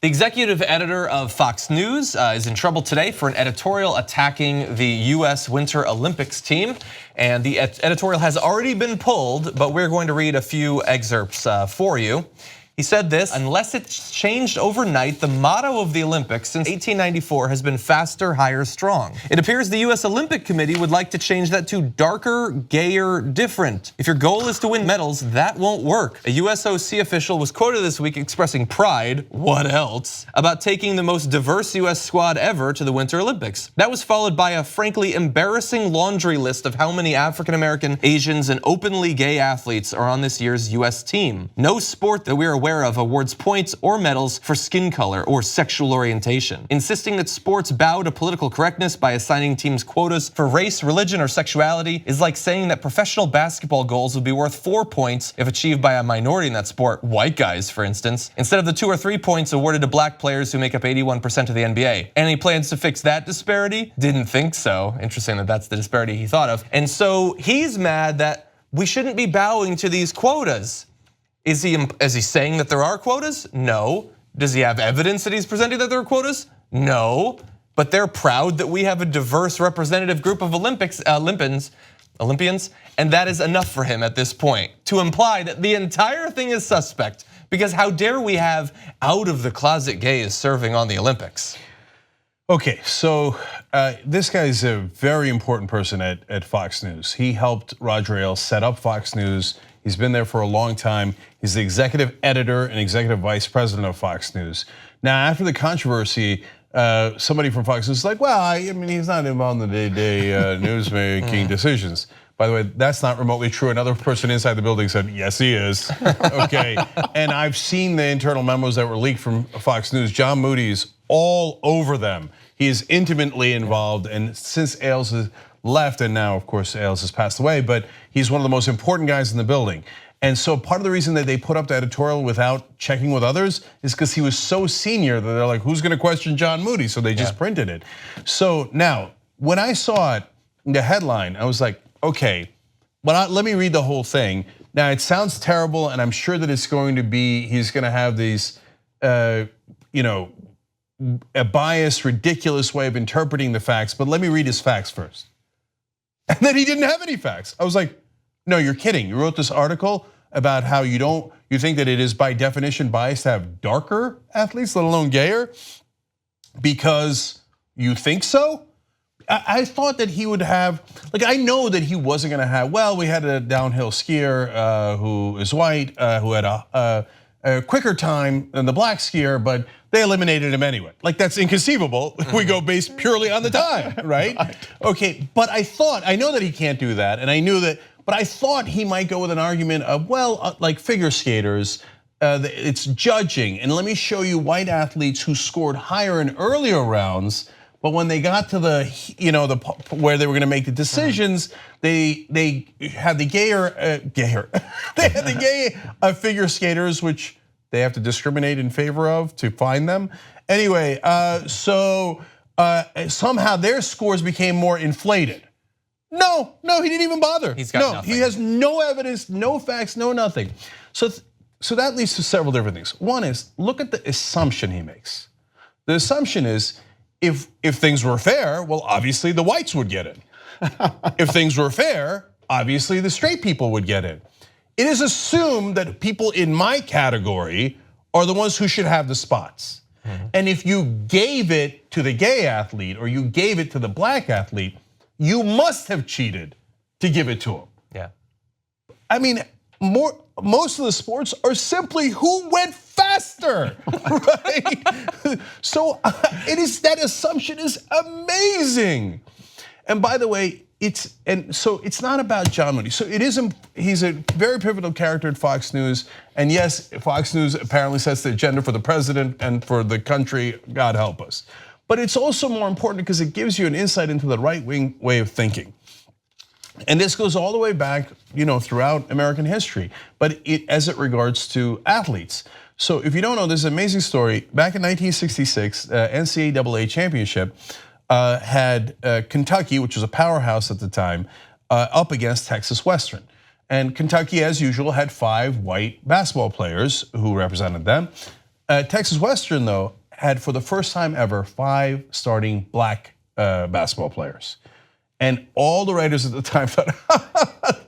The executive editor of Fox News is in trouble today for an editorial attacking the US Winter Olympics team. And the editorial has already been pulled, but we're going to read a few excerpts for you. He said this: unless it's changed overnight, the motto of the Olympics since 1894 has been faster, higher, strong. It appears the US Olympic Committee would like to change that to darker, gayer, different. If your goal is to win medals, that won't work. A USOC official was quoted this week expressing pride, what else, about taking the most diverse US squad ever to the Winter Olympics. That was followed by a frankly embarrassing laundry list of how many African American, Asians, and openly gay athletes are on this year's US team. No sport that we are aware of awards points or medals for skin color or sexual orientation. Insisting that sports bow to political correctness by assigning teams quotas for race, religion, or sexuality is like saying that professional basketball goals would be worth 4 points if achieved by a minority in that sport, white guys for instance, instead of the 2 or 3 points awarded to black players who make up 81% of the NBA. Any plans to fix that disparity? Didn't think so. Interesting that that's the disparity he thought of. And so he's mad that we shouldn't be bowing to these quotas. Is he saying that there are quotas? No. Does he have evidence that he's presenting that there are quotas? No. But they're proud that we have a diverse representative group of Olympians, and that is enough for him at this point to imply that the entire thing is suspect, because how dare we have out of the closet gays serving on the Olympics? Okay, so this guy is a very important person at Fox News. He helped Roger Ailes set up Fox News. He's been there for a long time. He's the executive editor and executive vice president of Fox News. Now, after the controversy, somebody from Fox News is like, well, I mean, he's not involved in the day-to-day news-making decisions. By the way, that's not remotely true. Another person inside the building said, yes, he is. Okay, and I've seen the internal memos that were leaked from Fox News. John Moody's all over them. He is intimately involved, and since Ailes has left, and now of course Ailes has passed away, but he's one of the most important guys in the building. And so part of the reason that they put up the editorial without checking with others is because he was so senior that they're like, who's gonna question John Moody? So they just printed it. So now, when I saw it, the headline, I was like, okay, but let me read the whole thing. Now it sounds terrible, and I'm sure that it's going to be, he's gonna have these, a biased, ridiculous way of interpreting the facts, but let me read his facts first. And then he didn't have any facts. I was like, no, you're kidding. You wrote this article about how you think that it is by definition biased to have darker athletes, let alone gayer, because you think so? I thought that he would have, like, I know that he wasn't gonna have, well, we had a downhill skier who is white, who had a quicker time than the black skier, but they eliminated him anyway. Like, that's inconceivable. We go based purely on the time, right? Okay, but I know that he can't do that, and I knew that, but I thought he might go with an argument of, well, like figure skaters, it's judging, and let me show you white athletes who scored higher in earlier rounds, but when they got to the, where they were gonna make the decisions, they had the they had the gay figure skaters, which they have to discriminate in favor of to find them. Anyway, so somehow their scores became more inflated. No, he didn't even bother. He's got nothing. He has no evidence, no facts, no nothing. So that leads to several different things. One is, look at the assumption he makes. The assumption is, if things were fair, well, obviously the whites would get in. If things were fair, obviously the straight people would get in. It is assumed that people in my category are the ones who should have the spots. And if you gave it to the gay athlete or you gave it to the black athlete, you must have cheated to give it to him. Yeah. I mean, most of the sports are simply who went faster, right? So that assumption is amazing. And by the way, it's not about John Moody. So he's a very pivotal character at Fox News. And yes, Fox News apparently sets the agenda for the president and for the country, God help us. But it's also more important because it gives you an insight into the right-wing way of thinking. And this goes all the way back, throughout American history, but as it regards to athletes. So if you don't know, there's an amazing story. Back in 1966, NCAA championship had Kentucky, which was a powerhouse at the time, up against Texas Western. And Kentucky, as usual, had 5 white basketball players who represented them. Texas Western, though, had for the first time ever 5 starting black basketball players. And all the writers at the time thought,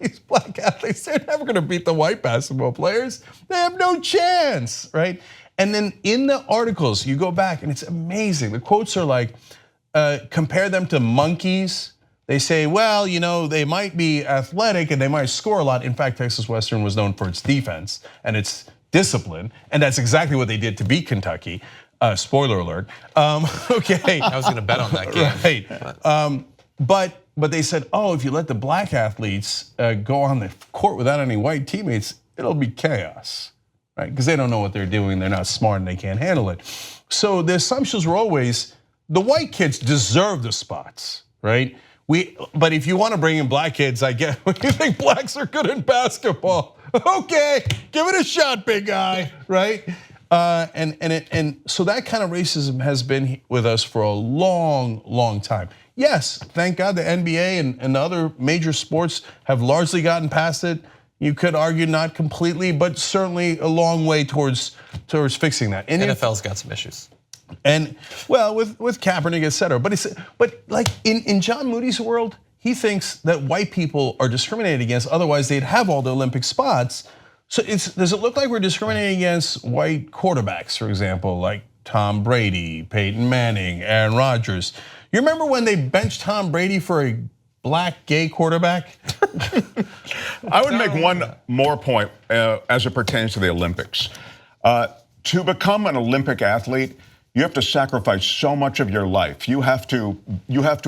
these black athletes, they're never gonna beat the white basketball players. They have no chance, right? And then in the articles, you go back and it's amazing. The quotes are like, compare them to monkeys. They say, well, they might be athletic and they might score a lot. In fact, Texas Western was known for its defense and its discipline, and that's exactly what they did to beat Kentucky. Spoiler alert. Okay. I was gonna bet on that game. Right. But they said, oh, if you let the black athletes go on the court without any white teammates, it'll be chaos, right? Because they don't know what they're doing, they're not smart, and they can't handle it. So the assumptions were always the white kids deserve the spots, right? But if you want to bring in black kids, I get. You think blacks are good in basketball? Okay, give it a shot, big guy, right? And so that kind of racism has been with us for a long, long time. Yes, thank God the NBA and the other major sports have largely gotten past it. You could argue not completely, but certainly a long way towards fixing that. And NFL's got some issues. And well, with Kaepernick, et cetera. But like in John Moody's world, he thinks that white people are discriminated against, otherwise they'd have all the Olympic spots. So does it look like we're discriminating against white quarterbacks, for example, like Tom Brady, Peyton Manning, Aaron Rodgers? You remember when they benched Tom Brady for a black gay quarterback? I would make one more point as it pertains to the Olympics. To become an Olympic athlete, you have to sacrifice so much of your life. You have to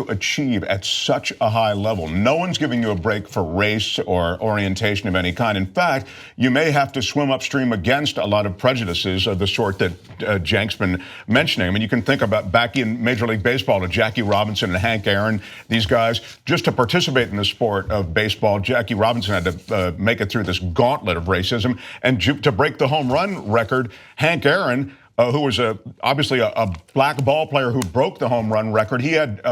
achieve at such a high level. No one's giving you a break for race or orientation of any kind. In fact, you may have to swim upstream against a lot of prejudices of the sort that Cenk's been mentioning. I mean, you can think about back in Major League Baseball to Jackie Robinson and Hank Aaron, these guys, just to participate in the sport of baseball, Jackie Robinson had to make it through this gauntlet of racism. And to break the home run record, Hank Aaron, who was obviously a black ball player who broke the home run record. He had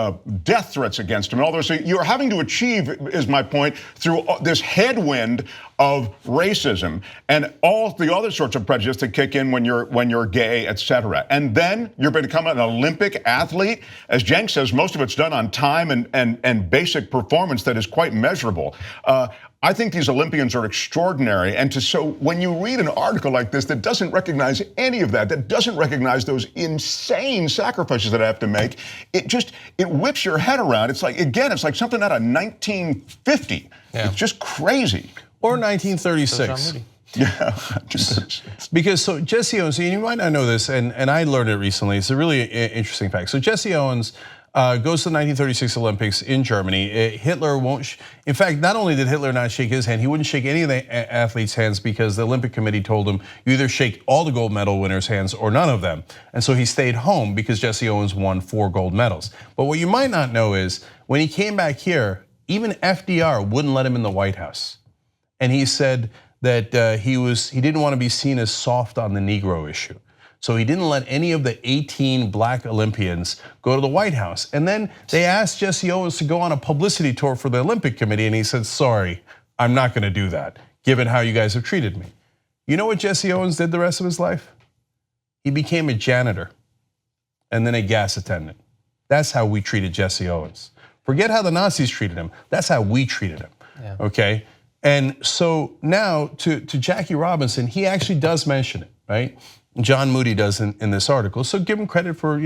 death threats against him and all those. So you're having to achieve, is my point, through this headwind of racism and all the other sorts of prejudice that kick in when you're gay, et cetera. And then you're going to become an Olympic athlete. As Cenk says, most of it's done on time and basic performance that is quite measurable. I think these Olympians are extraordinary, and so when you read an article like this that doesn't recognize any of that doesn't recognize those insane sacrifices that I have to make, it whips your head around. It's like, again, it's like something out of 1950. Yeah. It's just crazy. Or 1936. Yeah, because so Jesse Owens, you might not know this, and I learned it recently. It's a really interesting fact. So Jesse Owens goes to the 1936 Olympics in Germany. Hitler won't. In fact, not only did Hitler not shake his hand, he wouldn't shake any of the athletes' hands because the Olympic Committee told him you either shake all the gold medal winners' hands or none of them. And so he stayed home because Jesse Owens won 4 gold medals. But what you might not know is when he came back here, even FDR wouldn't let him in the White House, and he said that he didn't want to be seen as soft on the Negro issue. So he didn't let any of the 18 black Olympians go to the White House. And then they asked Jesse Owens to go on a publicity tour for the Olympic Committee, and he said, sorry, I'm not gonna do that, given how you guys have treated me. You know what Jesse Owens did the rest of his life? He became a janitor and then a gas attendant. That's how we treated Jesse Owens. Forget how the Nazis treated him, that's how we treated him, okay? And so now to Jackie Robinson, he actually does mention it, right? John Moody does in this article. So give him credit for,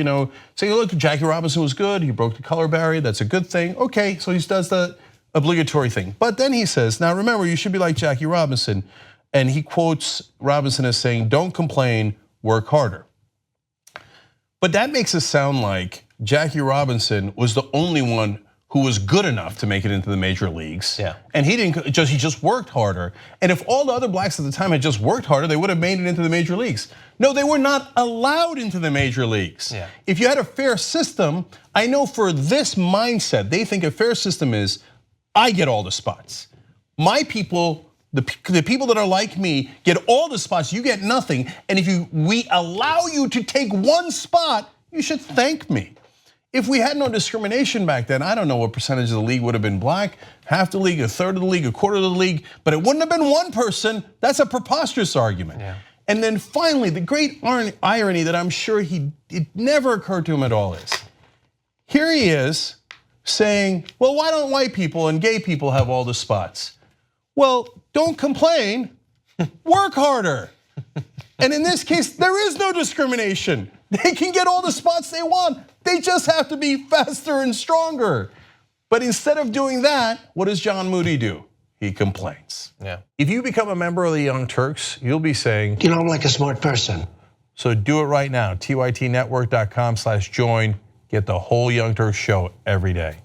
saying, look, Jackie Robinson was good, he broke the color barrier, that's a good thing. Okay, so he does the obligatory thing. But then he says, now remember, you should be like Jackie Robinson. And he quotes Robinson as saying, don't complain, work harder. But that makes it sound like Jackie Robinson was the only one who was good enough to make it into the major leagues. Yeah. And he just worked harder. And if all the other blacks at the time had just worked harder, they would have made it into the major leagues. No, they were not allowed into the major leagues. Yeah. If you had a fair system, I know for this mindset, they think a fair system is, I get all the spots. My people, the people that are like me get all the spots, you get nothing. And if we allow you to take one spot, you should thank me. If we had no discrimination back then, I don't know what percentage of the league would have been black, half the league, a third of the league, a quarter of the league, but it wouldn't have been one person. That's a preposterous argument. Yeah. And then finally, the great irony that I'm sure it never occurred to him at all is, here he is saying, well, why don't white people and gay people have all the spots? Well, don't complain, work harder. And in this case, there is no discrimination. They can get all the spots they want. They just have to be faster and stronger. But instead of doing that, what does John Moody do? He complains. Yeah. If you become a member of the Young Turks, you'll be saying, you know, I'm like a smart person. So do it right now, tytnetwork.com/join. Get the whole Young Turks show every day.